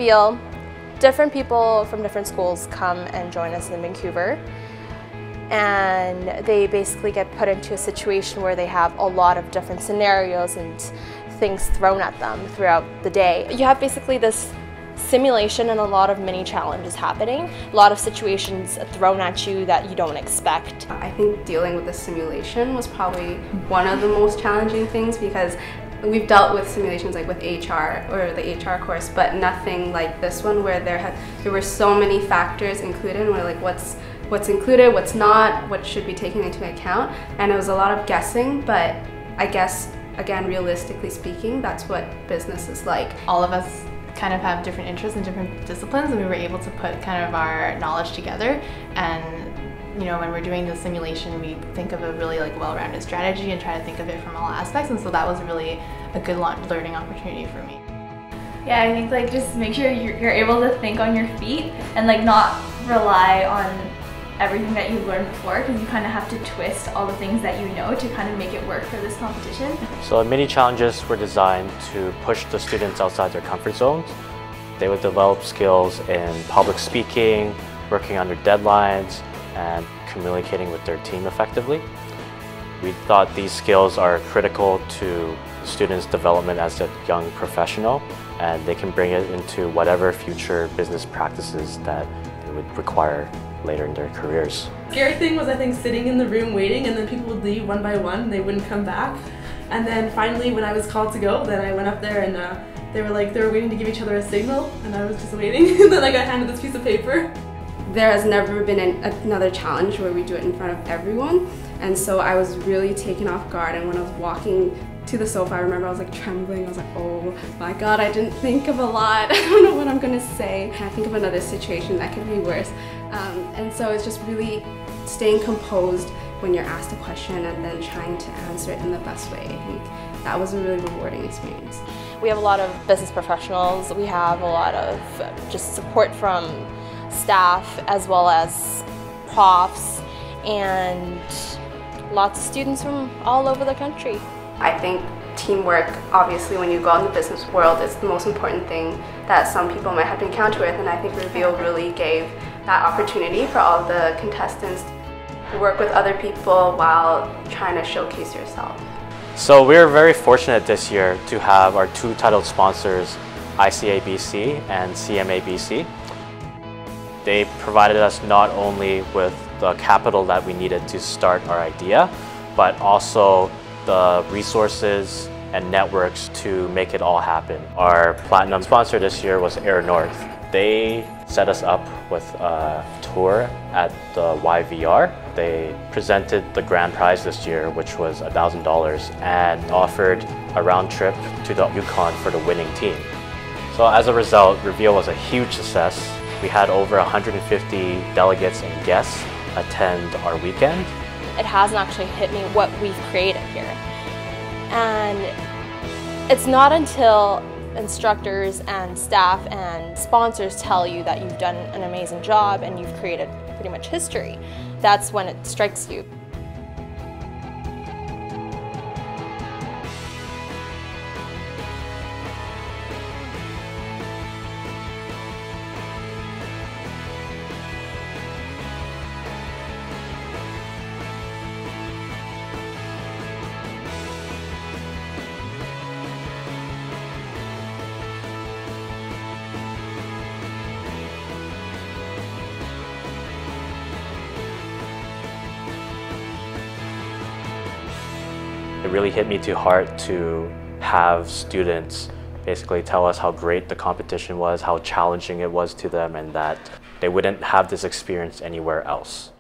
reveal, different people from different schools come and join us in Vancouver, and they basically get put into a situation where they have a lot of different scenarios and things thrown at them throughout the day. You have basically this simulation and a lot of mini challenges happening, a lot of situations thrown at you that you don't expect. I think dealing with the simulation was probably one of the most challenging things, because we've dealt with simulations like with HR or the HR course, but nothing like this one where there were so many factors included, and we're like what's included, what's not, what should be taken into account, and it was a lot of guessing. But I guess, again, realistically speaking, that's what business is like. All of us kind of have different interests in different disciplines, and we were able to put kind of our knowledge together. And you know, when we're doing the simulation, we think of a really well-rounded strategy and try to think of it from all aspects, and so that was really a good learning opportunity for me. Yeah, I think just make sure you're able to think on your feet and not rely on everything that you've learned before, because you kind of have to twist all the things that you know to kind of make it work for this competition. So mini challenges were designed to push the students outside their comfort zones. They would develop skills in public speaking, working under deadlines, and communicating with their team effectively. We thought these skills are critical to students' development as a young professional, and they can bring it into whatever future business practices that they would require later in their careers. The scary thing was, I think, sitting in the room waiting, and then people would leave one by one, they wouldn't come back. And then finally, when I was called to go, then I went up there and they were waiting to give each other a signal, and I was just waiting, and then I got handed this piece of paper. There has never been another challenge where we do it in front of everyone, and so I was really taken off guard. And when I was walking to the sofa, I remember I was trembling. I was like, oh my god, I didn't think of a lot. I don't know what I'm gonna say. I can't think of another situation that could be worse. And so it's just really staying composed when you're asked a question and then trying to answer it in the best way. I think that was a really rewarding experience. We have a lot of business professionals. We have a lot of just support from staff as well as profs, and lots of students from all over the country. I think teamwork, obviously, when you go out in the business world, is the most important thing that some people might have to encounter with, and I think Reveal really gave that opportunity for all the contestants to work with other people while trying to showcase yourself. So we're very fortunate this year to have our two titled sponsors, ICABC and CMABC. They provided us not only with the capital that we needed to start our idea, but also the resources and networks to make it all happen. Our platinum sponsor this year was Air North. They set us up with a tour at the YVR. They presented the grand prize this year, which was $1,000, and offered a round trip to the Yukon for the winning team. So as a result, Reveal was a huge success. We had over 150 delegates and guests attend our weekend. It hasn't actually hit me what we've created here. And it's not until instructors and staff and sponsors tell you that you've done an amazing job and you've created pretty much history, that's when it strikes you. It really hit me to heart to have students basically tell us how great the competition was, how challenging it was to them, and that they wouldn't have this experience anywhere else.